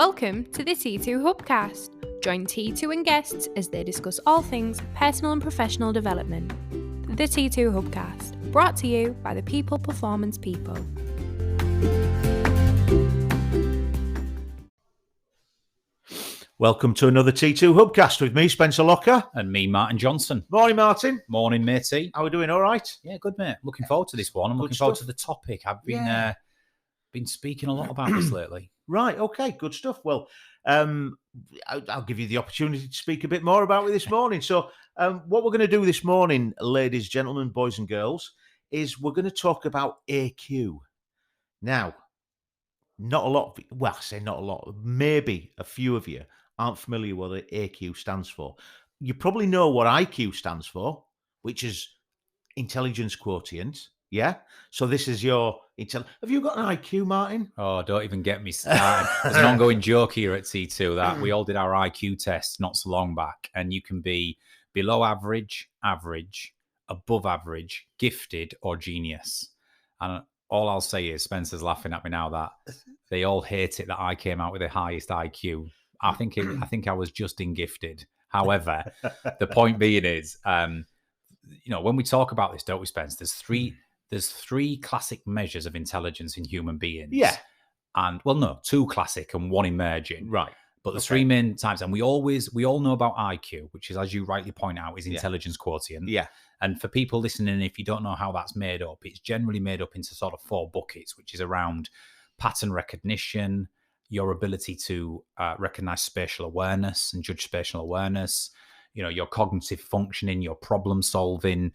Welcome to the T2 Hubcast. Join T2 and guests as they discuss all things personal and professional development. The T2 Hubcast, brought to you by the People Performance People. Welcome to another T2 Hubcast with me, Spencer Locker. And me, Martin Johnson. Morning, Martin. Morning, matey. How are we doing? All right? Yeah, good, mate. Looking forward to this one. I'm looking forward to the topic. I've been speaking a lot about this lately. Right, okay, good stuff. Well, I'll give you the opportunity to speak a bit more about it this morning. So what we're going to do this morning, ladies, gentlemen, boys and girls, is we're going to talk about AQ. Now, not a lot, I say not a lot, maybe a few of you aren't familiar with what AQ stands for. You probably know what IQ stands for, which is intelligence quotient. Yeah? So this is your... Have you got an IQ, Martin? Oh, don't even get me started. There's an ongoing joke here at T2 that we all did our IQ test not so long back, and you can be below average, average, above average, gifted, or genius. And all I'll say is, Spencer's laughing at me now, that they all hate it that I came out with the highest IQ. I think I was just in gifted. However, the point being is, when we talk about this, don't we, Spence? There's three classic measures of intelligence in human beings. Yeah. And, two classic and one emerging. Right. But there's three main types. And we all know about IQ, which is, as you rightly point out, is intelligence quotient. Yeah. And for people listening, if you don't know how that's made up, it's generally made up into sort of four buckets, which is around pattern recognition, your ability to recognize spatial awareness and judge spatial awareness, your cognitive functioning, your problem solving,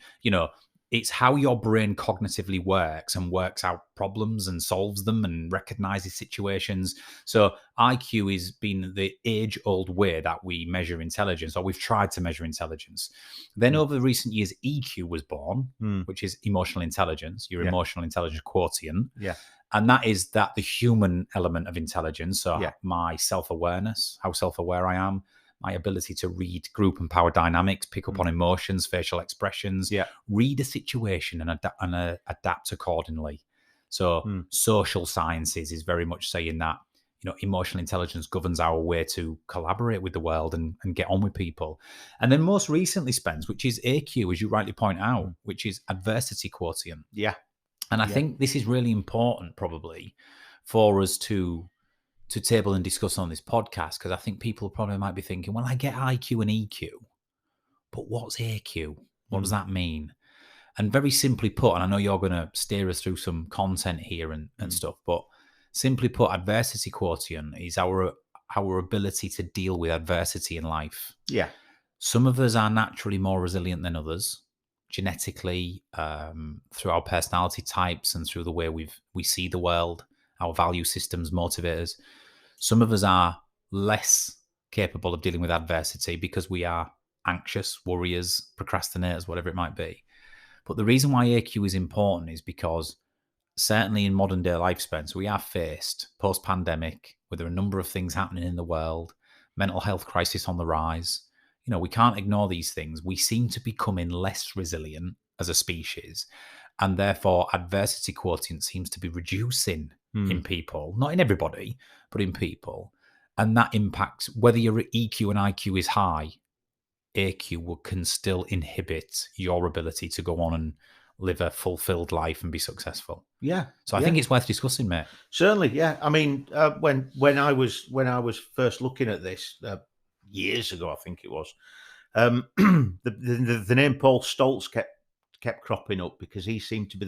it's how your brain cognitively works and works out problems and solves them and recognizes situations. So IQ has been the age-old way that we measure intelligence, or we've tried to measure intelligence. Then over the recent years, EQ was born, which is emotional intelligence, your emotional intelligence quotient. Yeah. And that is the human element of intelligence. So my self-awareness, how self-aware I am, my ability to read group and power dynamics, pick up on emotions, facial expressions, read a situation and adapt accordingly. So social sciences is very much saying that, emotional intelligence governs our way to collaborate with the world and get on with people. And then most recently, Spence, which is AQ, as you rightly point out, which is adversity quotient. Yeah. And I think this is really important probably for us to table and discuss on this podcast, because I think people probably might be thinking, well, I get IQ and EQ, but what's AQ? What does that mean? And very simply put, and I know you're going to steer us through some content here and stuff, but simply put, adversity quotient is our ability to deal with adversity in life. Yeah. Some of us are naturally more resilient than others, genetically, through our personality types and through the way we see the world, our value systems, motivators. Some of us are less capable of dealing with adversity because we are anxious, worriers, procrastinators, whatever it might be. But the reason why AQ is important is because certainly in modern day life, Spence, we are faced post-pandemic with a number of things happening in the world, mental health crisis on the rise. We can't ignore these things. We seem to be becoming less resilient as a species, and therefore adversity quotient seems to be reducing in people, not in everybody, but in people. And that impacts whether your EQ and IQ is high. AQ can still inhibit your ability to go on and live a fulfilled life and be successful. Yeah. So I think it's worth discussing, mate. Certainly, yeah. I mean, when I was first looking at this years ago, I think it was, the name Paul Stoltz kept cropping up because he seemed to be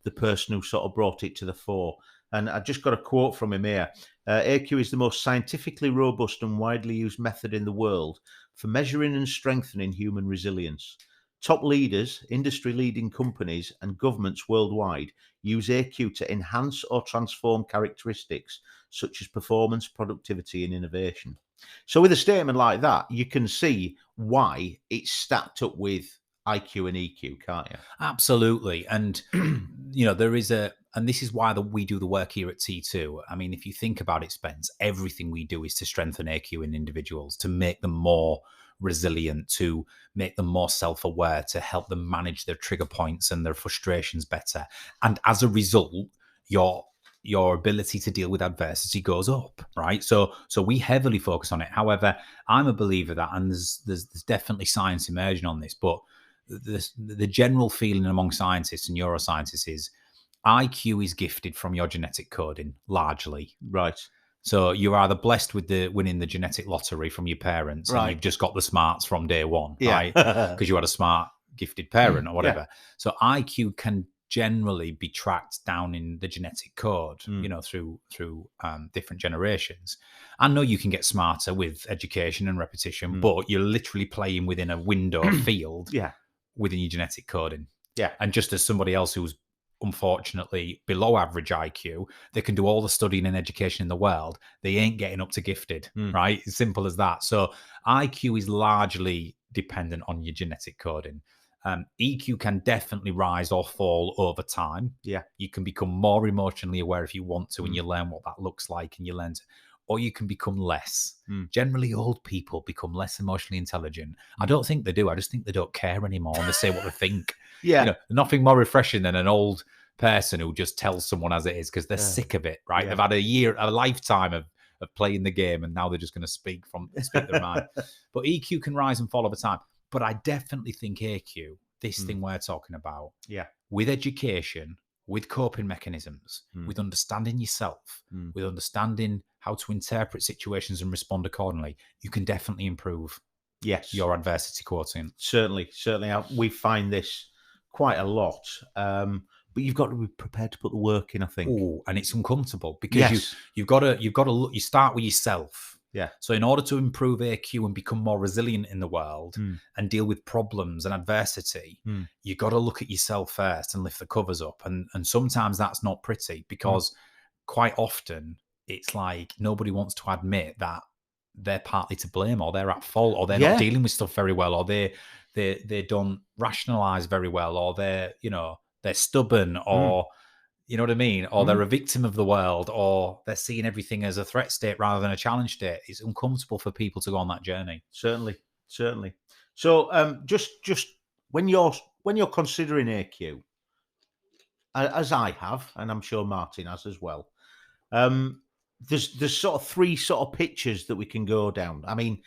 the person who sort of brought it to the fore. And I just got a quote from him here. AQ is the most scientifically robust and widely used method in the world for measuring and strengthening human resilience. Top leaders, industry-leading companies, and governments worldwide use AQ to enhance or transform characteristics such as performance, productivity, and innovation. So with a statement like that, you can see why it's stacked up with IQ and EQ, can't you? Absolutely. And, there is and this is why we do the work here at T2. I mean, if you think about it, Spence, everything we do is to strengthen AQ in individuals, to make them more resilient, to make them more self-aware, to help them manage their trigger points and their frustrations better. And as a result, your your ability to deal with adversity goes up, right? So we heavily focus on it. However, I'm a believer that, and there's definitely science emerging on this, but the general feeling among scientists and neuroscientists is IQ is gifted from your genetic coding, largely. Right. So you're either blessed with winning the genetic lottery from your parents, and you've just got the smarts from day one, right? Because you had a smart, gifted parent or whatever. So IQ can generally be tracked down in the genetic code, through different generations. I know you can get smarter with education and repetition, but you're literally playing within a window field within your genetic coding. Yeah. And just as somebody else who's unfortunately below average IQ, they can do all the studying and education in the world, they ain't getting up to gifted, right? As simple as that. So IQ is largely dependent on your genetic coding. EQ can definitely rise or fall over time. Yeah. You can become more emotionally aware if you want to, and you learn what that looks like, and you learn to, or you can become less. Generally, old people become less emotionally intelligent. I don't think they do. I just think they don't care anymore, and they say what they think. Nothing more refreshing than an old person who just tells someone as it is, because they're sick of it, right? They've had a lifetime of playing the game, and now they're just going to speak their mind. But EQ can rise and fall over time. But I definitely think AQ, this thing we're talking about, with education, with coping mechanisms, with understanding yourself, with understanding how to interpret situations and respond accordingly, you can definitely improve your adversity quotient. Certainly. We find this quite a lot. But you've got to be prepared to put the work in, I think. Oh, and it's uncomfortable because you've got to look. You start with yourself. Yeah. So in order to improve AQ and become more resilient in the world and deal with problems and adversity, you've got to look at yourself first and lift the covers up. And sometimes that's not pretty, because quite often it's like nobody wants to admit that they're partly to blame, or they're at fault, or they're not dealing with stuff very well, or they don't rationalize very well, or they're stubborn, or you know what I mean? Or they're a victim of the world, or they're seeing everything as a threat state rather than a challenge state. It's uncomfortable for people to go on that journey. Certainly. So just when you're considering AQ, as I have, and I'm sure Martin has as well, there's sort of three sort of pictures that we can go down. I mean,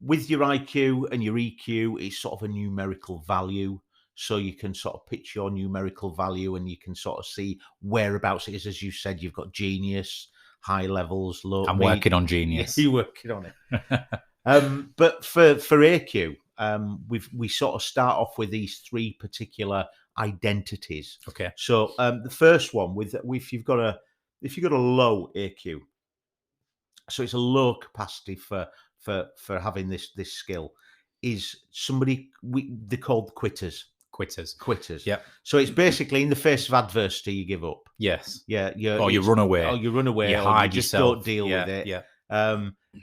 with your IQ and your EQ, it's sort of a numerical value. So you can sort of pitch your numerical value, and you can sort of see whereabouts it is. As you said, you've got genius, high levels, low. I'm working on genius. You're working on it. But for AQ, we sort of start off with these three particular identities. Okay. So the first one, if you've got a low AQ, so it's a low capacity for having this skill, is somebody they're called quitters. Yep. So it's basically in the face of adversity, you give up. Yes. Yeah. Or you run away. You hide you just yourself. Don't deal with it. Yeah.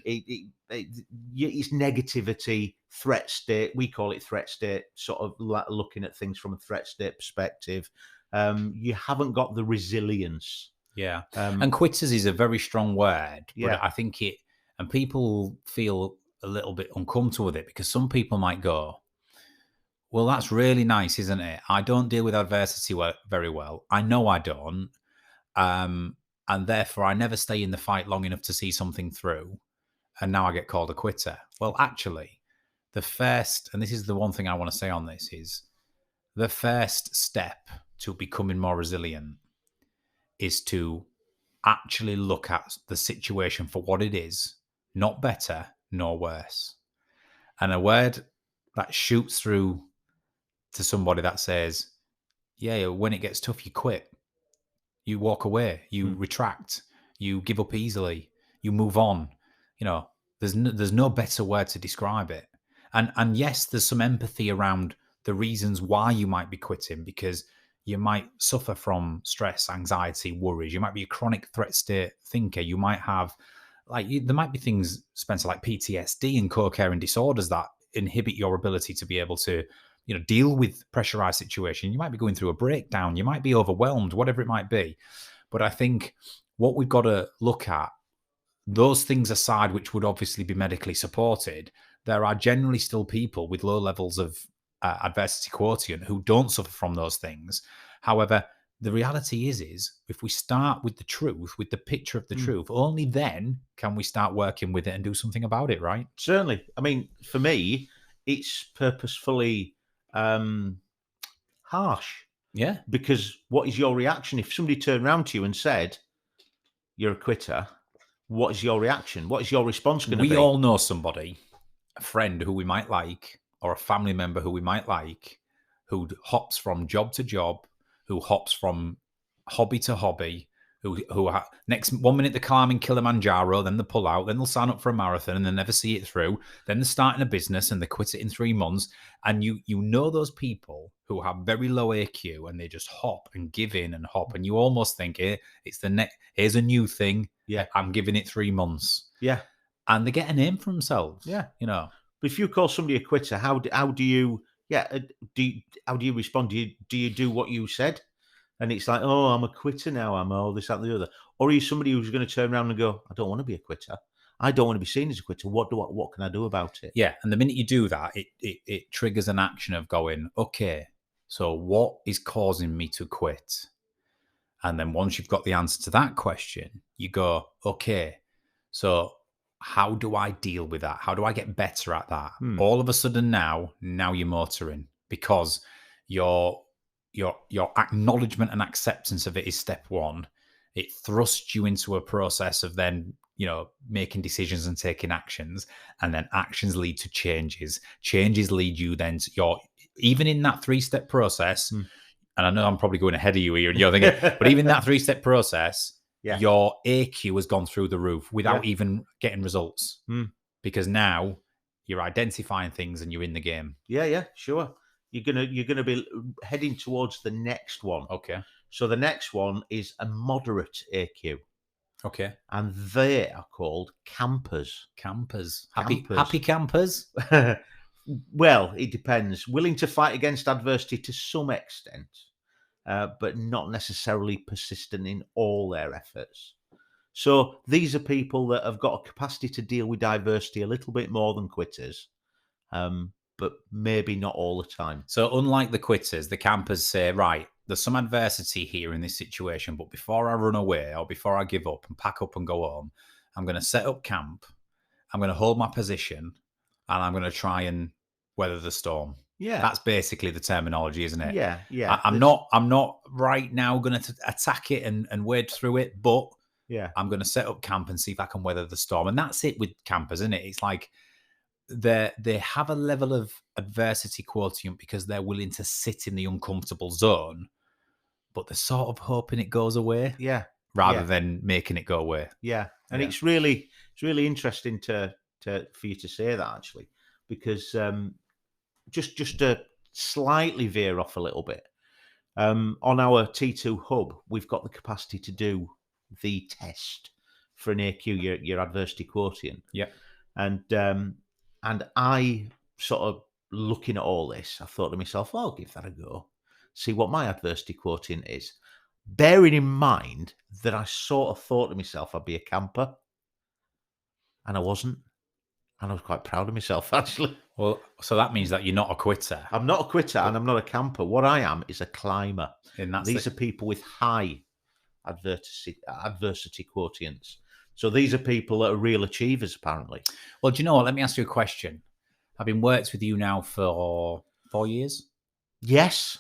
It's negativity, threat state. We call it threat state. Sort of looking at things from a threat state perspective. You haven't got the resilience. Yeah. And quitters is a very strong word. But I think and people feel a little bit uncomfortable with it, because some people might go, well, that's really nice, isn't it? I don't deal with adversity very well. I know I don't. And therefore, I never stay in the fight long enough to see something through. And now I get called a quitter. Well, actually, the first, and this is the one thing I want to say on this, is the first step to becoming more resilient is to actually look at the situation for what it is, not better nor worse. And a word that shoots through to somebody that says, yeah, when it gets tough, you quit, you walk away, you retract, you give up easily, you move on. There's no better word to describe it. And yes, there's some empathy around the reasons why you might be quitting, because you might suffer from stress, anxiety, worries. You might be a chronic threat state thinker. You might have, there might be things, Spencer, like PTSD and co-occurring disorders that inhibit your ability to be able to, deal with pressurized situation. You might be going through a breakdown. You might be overwhelmed, whatever it might be. But I think what we've got to look at, those things aside, which would obviously be medically supported, there are generally still people with low levels of adversity quotient who don't suffer from those things. However, the reality is if we start with the truth, with the picture of the truth, only then can we start working with it and do something about it, right? Certainly. I mean, for me, it's purposefully harsh, Yeah. because what is your reaction if somebody turned around to you and said, "You're a quitter"? What is your reaction? What is your response going to be? We all know somebody, a friend who we might like, or a family member who we might like, who hops from job to job, who hops from hobby to hobby, who next 1 minute they're climbing Kilimanjaro, then they pull out, then they'll sign up for a marathon and they never see it through. Then they're starting a business and they quit it in 3 months. And you know those people who have very low AQ and they just hop and give in and hop, and you almost think, it's the next. Here's a new thing. Yeah. I'm giving it 3 months. Yeah. And they get a name for themselves. Yeah. You know. But if you call somebody a quitter, how do you respond? Do you do what you said? And it's like, oh, I'm a quitter now. I'm all this, that, and the other. Or are you somebody who's going to turn around and go, I don't want to be a quitter. I don't want to be seen as a quitter. What can I do about it? Yeah. And the minute you do that, it triggers an action of going, okay, so what is causing me to quit? And then once you've got the answer to that question, you go, okay, so how do I deal with that? How do I get better at that? All of a sudden now you're motoring, because your acknowledgement and acceptance of it is step one. It thrusts you into a process of then, making decisions and taking actions, and then actions lead to changes. Changes lead you then to even in that 3-step process. And I know I'm probably going ahead of you here, and you're thinking, but even that 3-step process, your AQ has gone through the roof without even getting results, because now you're identifying things and you're in the game. Yeah, sure. You're gonna be heading towards the next one. Okay. So the next one is a moderate AQ. Okay. And they are called campers. Happy campers? Well, it depends. Willing to fight against adversity to some extent, but not necessarily persistent in all their efforts. So these are people that have got a capacity to deal with diversity a little bit more than quitters, but maybe not all the time. So unlike the quitters, the campers say, right, there's some adversity here in this situation, but before I run away or before I give up and pack up and go home, I'm going to set up camp, I'm going to hold my position, and I'm going to try and weather the storm. Yeah. That's basically the terminology, isn't it? Yeah. I'm not right now going to attack it and wade through it, but I'm going to set up camp and see if I can weather the storm. And that's it with campers, isn't it? It's like they have a level of adversity quotient because they're willing to sit in the uncomfortable zone, but they're sort of hoping it goes away. Yeah. Rather than making it go away. Yeah. And it's really interesting for you to say that, actually, because just to slightly veer off a little bit, on our T2 hub, we've got the capacity to do the test for an AQ, your adversity quotient. Yeah. And I sort of, looking at all this, I thought to myself, I'll give that a go, see what my adversity quotient is. Bearing in mind that I sort of thought to myself I'd be a camper, and I wasn't. And I was quite proud of myself, actually. Well, so that means that you're not a quitter. I'm not a quitter, and I'm not a camper. What I am is a climber. And these are people with high adversity quotients. So these are people that are real achievers, apparently. Well, do you know what? Let me ask you a question. I've been worked with you now for 4 years. Yes.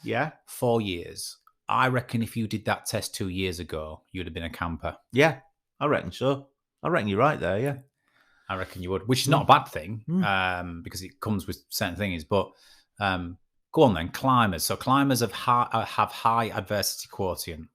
Yeah. 4 years. I reckon if you did that test 2 years ago, you'd have been a camper. Yeah, I reckon so. I reckon you're right there, yeah. I reckon you would, which is not a bad thing, because it comes with certain things. But go on then, climbers. So climbers have high adversity quotient.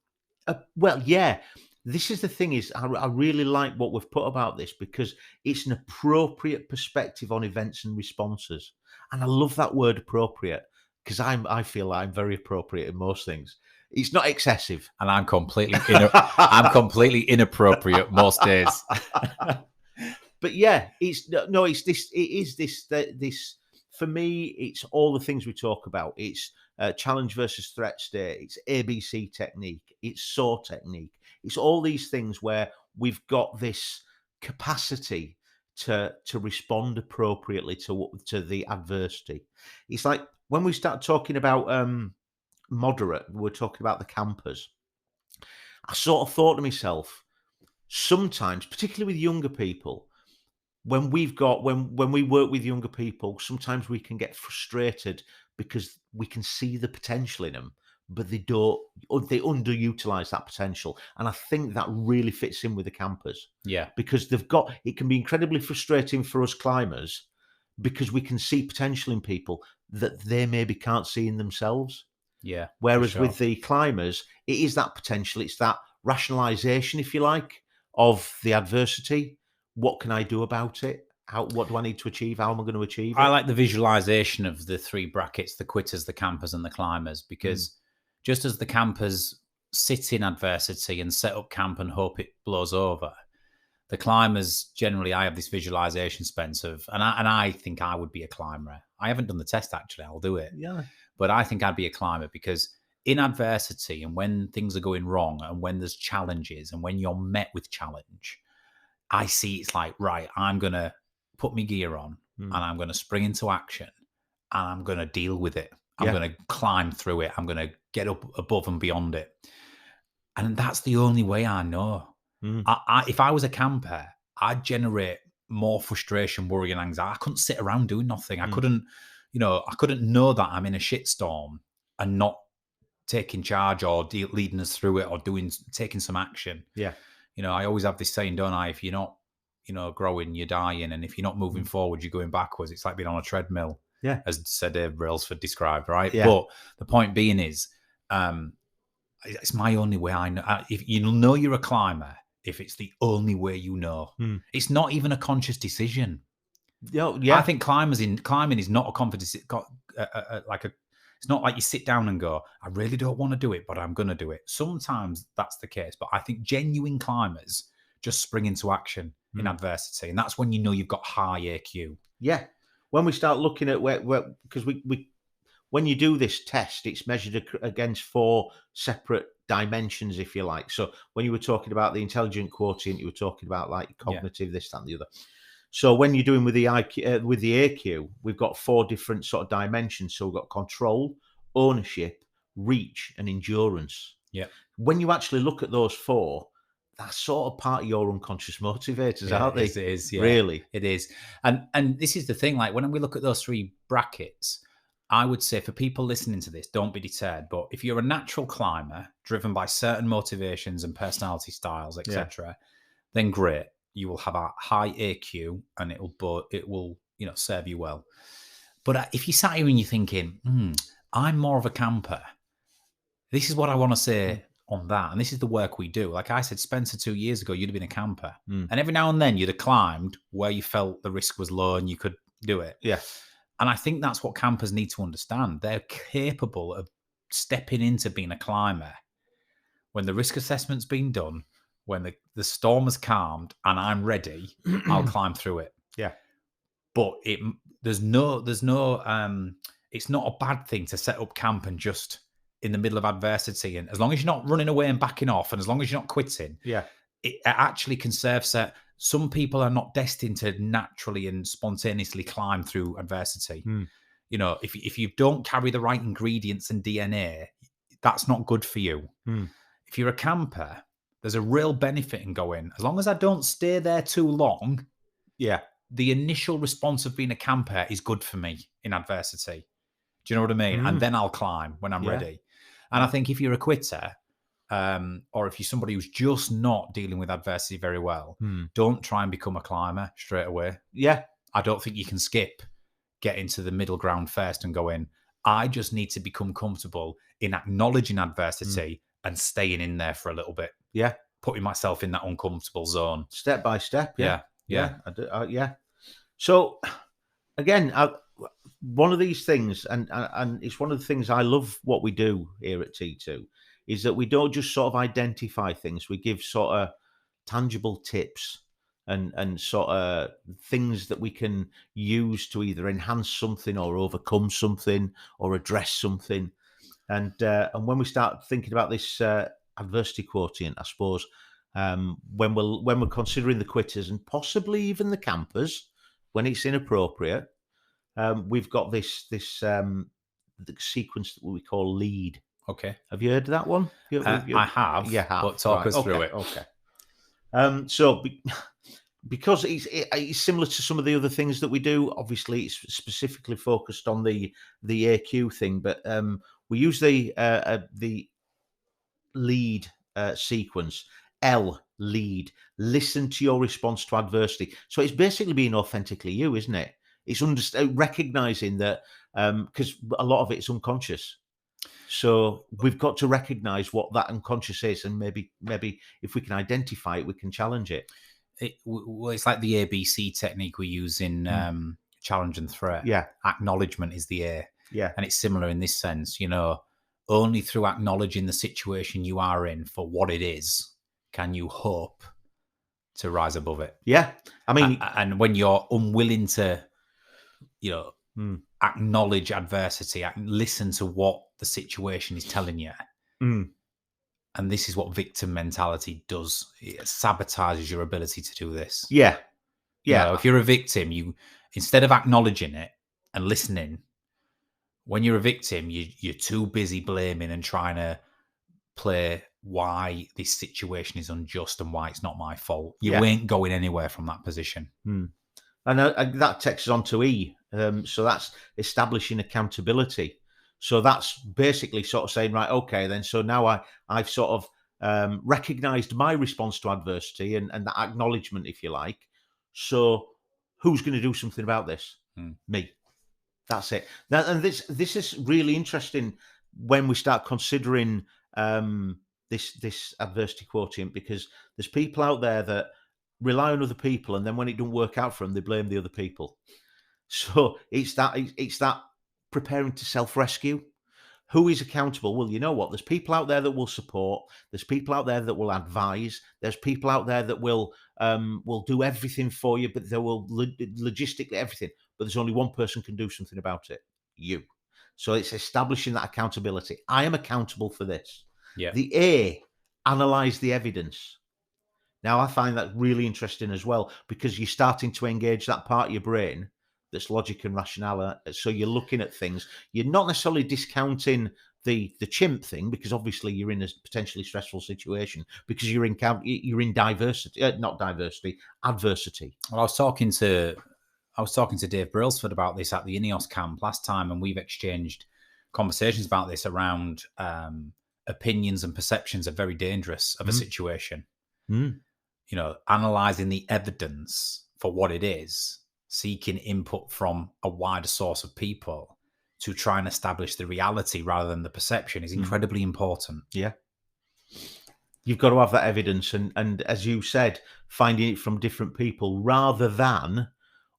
Well, yeah. This is the thing is, I really like what we've put about this, because it's an appropriate perspective on events and responses. And I love that word appropriate, because I feel like I'm very appropriate in most things. It's not excessive. And I'm completely inappropriate most days. But yeah, it's this for me, it's all the things we talk about. It's challenge versus threat state. It's ABC technique. It's SAW technique. It's all these things where we've got this capacity to respond appropriately to the adversity. It's like when we start talking about moderate, we're talking about the campers. I sort of thought to myself, sometimes, particularly with younger people, when we work with younger people, sometimes we can get frustrated because we can see the potential in them, but they underutilize that potential. And I think that really fits in with the campers Yeah. because it can be incredibly frustrating for us climbers because we can see potential in people that they maybe can't see in themselves. Yeah. Whereas sure. with the climbers, it is that potential, it's that rationalization, if you like, of the adversity. What can I do about it? What do I need to achieve? How am I going to achieve it? I like the visualization of the three brackets: the quitters, the campers, and the climbers, because just as the campers sit in adversity and set up camp and hope it blows over, the climbers generally, I have this visualization, Spence, of, and I think I would be a climber. I haven't done the test actually. I'll do it. Yeah. But I think I'd be a climber because in adversity and when things are going wrong and when there's challenges and when you're met with challenge, I see it's like, right, I'm going to put my gear on and I'm going to spring into action and I'm going to deal with it. I'm Yeah. going to climb through it. I'm going to get up above and beyond it. And that's the only way I know. If I was a camper, I'd generate more frustration, worry, and anxiety. I couldn't sit around doing nothing. I couldn't know that I'm in a shitstorm and not taking charge or leading us through it or taking some action. Yeah. I always have this saying, don't I? If you're not, growing, you're dying. And if you're not moving forward, you're going backwards. It's like being on a treadmill. Yeah. As Sir Dave Brailsford described, right? Yeah. But the point being is, it's my only way I know. If you know you're a climber, if it's the only way you know, it's not even a conscious decision. Yeah. I think climbing is not a confidence. It's not like you sit down and go, I really don't want to do it, but I'm going to do it. Sometimes that's the case, but I think genuine climbers just spring into action in adversity, and that's when you know you've got high AQ. Yeah. When we start looking at because when you do this test, it's measured against 4 separate dimensions, if you like. So when you were talking about the intelligent quotient, you were talking about like cognitive, this, that, and the other. So when you're doing with the IQ, with the AQ, we've got 4 different sort of dimensions. So we've got control, ownership, reach, and endurance. Yeah. When you actually look at those 4, that's sort of part of your unconscious motivators, aren't they? It is, yeah. Really. It is. And this is the thing, like when we look at those 3 brackets, I would say for people listening to this, don't be deterred. But if you're a natural climber driven by certain motivations and personality styles, etc., then great. You will have a high AQ and it will serve you well. But if you sat here and you're thinking, I'm more of a camper, this is what I want to say on that. And this is the work we do. Like I said, Spencer, 2 years ago, you'd have been a camper. And every now and then you'd have climbed where you felt the risk was low and you could do it. Yeah. And I think that's what campers need to understand. They're capable of stepping into being a climber when the risk assessment's been done, when the storm has calmed and I'm ready, I'll climb through it. Yeah. But there's no it's not a bad thing to set up camp and just in the middle of adversity, and as long as you're not running away and backing off and as long as you're not quitting, it actually can serve some people are not destined to naturally and spontaneously climb through adversity. If you don't carry the right ingredients and DNA, that's not good for you. If you're a camper, there's a real benefit in going, as long as I don't stay there too long, the initial response of being a camper is good for me in adversity. Do you know what I mean? And then I'll climb when I'm ready. And I think if you're a quitter, or if you're somebody who's just not dealing with adversity very well, don't try and become a climber straight away. Yeah. I don't think you can skip getting to the middle ground first and go in. I just need to become comfortable in acknowledging adversity and staying in there for a little bit. Yeah. Putting myself in that uncomfortable zone. Step by step. Yeah. So again, one of these things, and it's one of the things I love what we do here at T2, is that we don't just sort of identify things. We give sort of tangible tips and sort of things that we can use to either enhance something or overcome something or address something. And when we start thinking about this adversity quotient, I suppose, when we're considering the quitters and possibly even the campers, when it's inappropriate, we've got this the sequence that we call lead. Okay. Have you heard of that one? I have. You have. But talk us through it. Okay. Because it's similar to some of the other things that we do. Obviously, it's specifically focused on the AQ thing, but we use the lead sequence. L, lead. Listen to your response to adversity. So it's basically being authentically you, isn't it? It's recognizing that because a lot of it is unconscious. So we've got to recognize what that unconscious is, and maybe if we can identify it, we can challenge it. It's like the ABC technique we use in challenge and threat. Yeah. Acknowledgement is the A. Yeah. And it's similar in this sense, only through acknowledging the situation you are in for what it is, can you hope to rise above it. Yeah. I mean, and when you're unwilling to, acknowledge adversity, listen to what the situation is telling you. And this is what victim mentality does. It sabotages your ability to do this. Yeah. Yeah. If you're a victim, you, instead of acknowledging it and listening, when you're a victim, you're too busy blaming and trying to play why this situation is unjust and why it's not my fault. You ain't going anywhere from that position. And that takes us on to E. So that's establishing accountability. So that's basically sort of saying, right, okay, then. So now I've sort of recognized my response to adversity and that acknowledgement, if you like. So who's going to do something about this? Me. That's it. Now, and this is really interesting when we start considering this adversity quotient, because there's people out there that rely on other people, and then when it don't work out for them, they blame the other people. So it's that preparing to self-rescue. Who is accountable? Well, you know what? There's people out there that will support. There's people out there that will advise. There's people out there that will do everything for you, but they will logistically everything. But there's only one person can do something about it. You. So it's establishing that accountability. I am accountable for this. Yeah. The A, analyze the evidence. Now, I find that really interesting as well, because you're starting to engage that part of your brain that's logic and rationale. So you're looking at things. You're not necessarily discounting the chimp thing, because obviously you're in a potentially stressful situation because you're in adversity. Well, I was talking to Dave Brailsford about this at the Ineos camp last time, and we've exchanged conversations about this around opinions and perceptions are very dangerous of a situation. Analyzing the evidence for what it is, seeking input from a wider source of people to try and establish the reality rather than the perception is incredibly important. Yeah. You've got to have that evidence, and as you said, finding it from different people rather than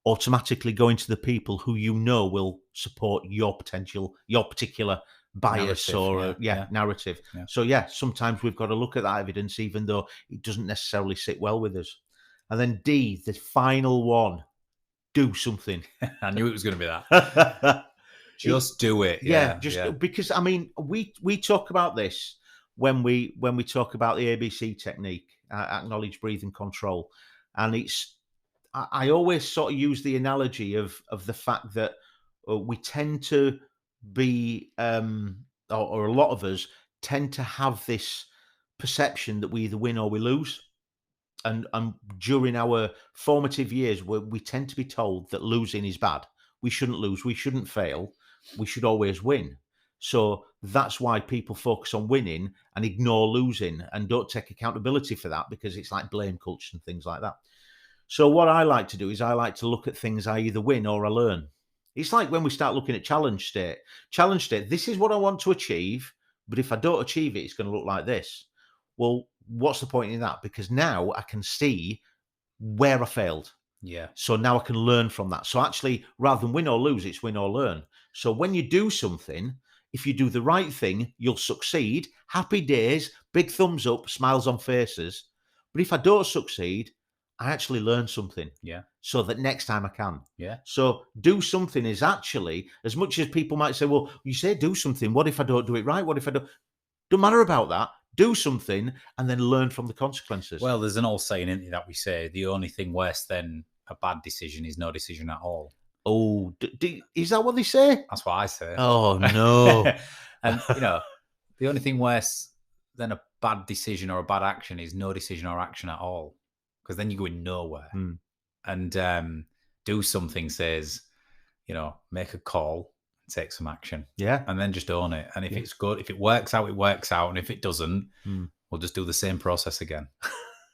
automatically going to the people who will support your particular bias narrative. Yeah. So sometimes we've got to look at that evidence, even though it doesn't necessarily sit well with us. And then D, the final one, do something. I knew it was going to be that. Just do it. Because I mean, we talk about this when we talk about the ABC technique, acknowledge, breathe, and control. And I always sort of use the analogy of the fact that we tend to be, or a lot of us tend to have this perception that we either win or we lose. And during our formative years, we tend to be told that losing is bad. We shouldn't lose. We shouldn't fail. We should always win. So that's why people focus on winning and ignore losing and don't take accountability for that, because it's like blame culture and things like that. So what I like to do is I like to look at things I either win or I learn. It's like when we start looking at challenge state. Challenge state, this is what I want to achieve, but if I don't achieve it, it's going to look like this. Well, what's the point in that? Because now I can see where I failed. Yeah. So now I can learn from that. So actually, rather than win or lose, it's win or learn. So when you do something, if you do the right thing, you'll succeed. Happy days, big thumbs up, smiles on faces. But if I don't succeed, I actually learn something. Yeah. So that next time I can. Yeah. So do something is actually, as much as people might say, well, you say do something. What if I don't do it right? What if I don't? Don't matter about that. Do something and then learn from the consequences. Well, there's an old saying, isn't it, that we say the only thing worse than a bad decision is no decision at all. Oh, is that what they say? That's what I say. Oh, no. And, The only thing worse than a bad decision or a bad action is no decision or action at all, because then you're going nowhere. And do something says, make a call, take some action, and then just own it. And if it's good, if it works out, it works out, and if it doesn't, we'll just do the same process again.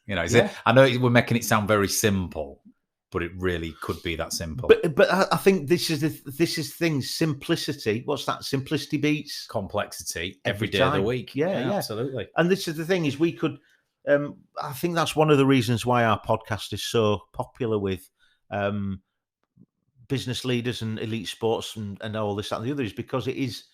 I know we're making it sound very simple, but it really could be that simple. But I think this is things. Simplicity. What's that? Simplicity beats complexity every day of the week. Yeah, absolutely. And this is the thing: is we could. I think that's one of the reasons why our podcast is so popular with business leaders and elite sports and all this, that, and the other, is because it is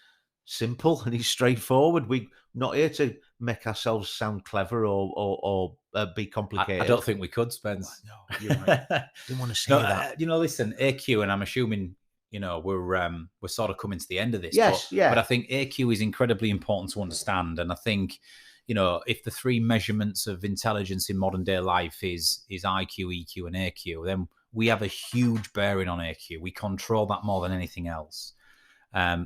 simple and it's straightforward. We're not here to make ourselves sound clever or be complicated. I don't think we could, Spence. No, you're right. Didn't want to say that. Listen, AQ, and I'm assuming we're sort of coming to the end of this. Yes, but I think AQ is incredibly important to understand, and I think if the three measurements of intelligence in modern day life is IQ, EQ, and AQ, then we have a huge bearing on AQ. We control that more than anything else.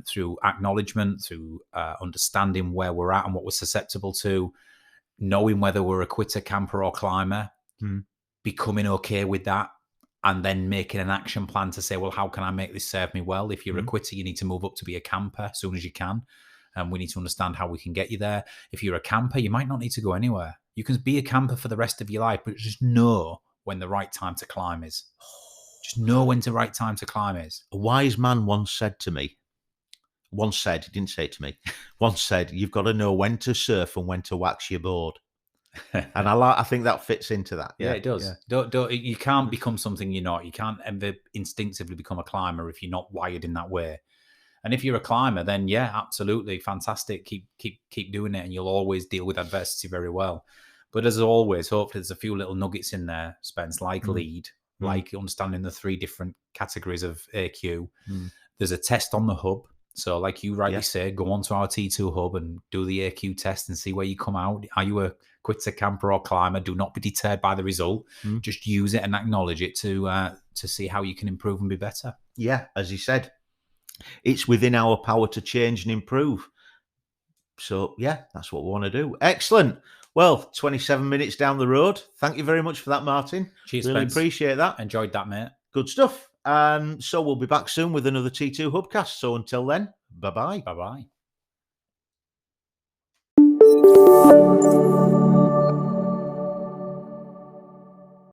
Through acknowledgement, through understanding where we're at and what we're susceptible to, knowing whether we're a quitter, camper, or climber, becoming okay with that, and then making an action plan to say, well, how can I make this serve me well? If you're a quitter, you need to move up to be a camper as soon as you can. And we need to understand how we can get you there. If you're a camper, you might not need to go anywhere. You can be a camper for the rest of your life, but just know when the right time to climb is. Just know when the right time to climb is. A wise man once said, he didn't say it to me, once said, you've got to know when to surf and when to wax your board. And I think that fits into that. Yeah, it does. Yeah. You can't become something you're not. You can't ever instinctively become a climber if you're not wired in that way. And if you're a climber, then yeah, absolutely fantastic. Keep doing it, and you'll always deal with adversity very well. But as always, hopefully there's a few little nuggets in there, Spence, like lead, like understanding the three different categories of AQ. There's a test on the hub. So like you rightly say, go onto our T2 hub and do the AQ test and see where you come out. Are you a quitter, camper, or climber? Do not be deterred by the result. Just use it and acknowledge it to see how you can improve and be better. Yeah, as he said, it's within our power to change and improve. So yeah, that's what we want to do. Excellent. Well, 27 minutes down the road. Thank you very much for that, Martin. Cheers, really Spence. Appreciate that. Enjoyed that, mate. Good stuff. And so we'll be back soon with another T2 Hubcast. So until then, bye-bye. Bye-bye.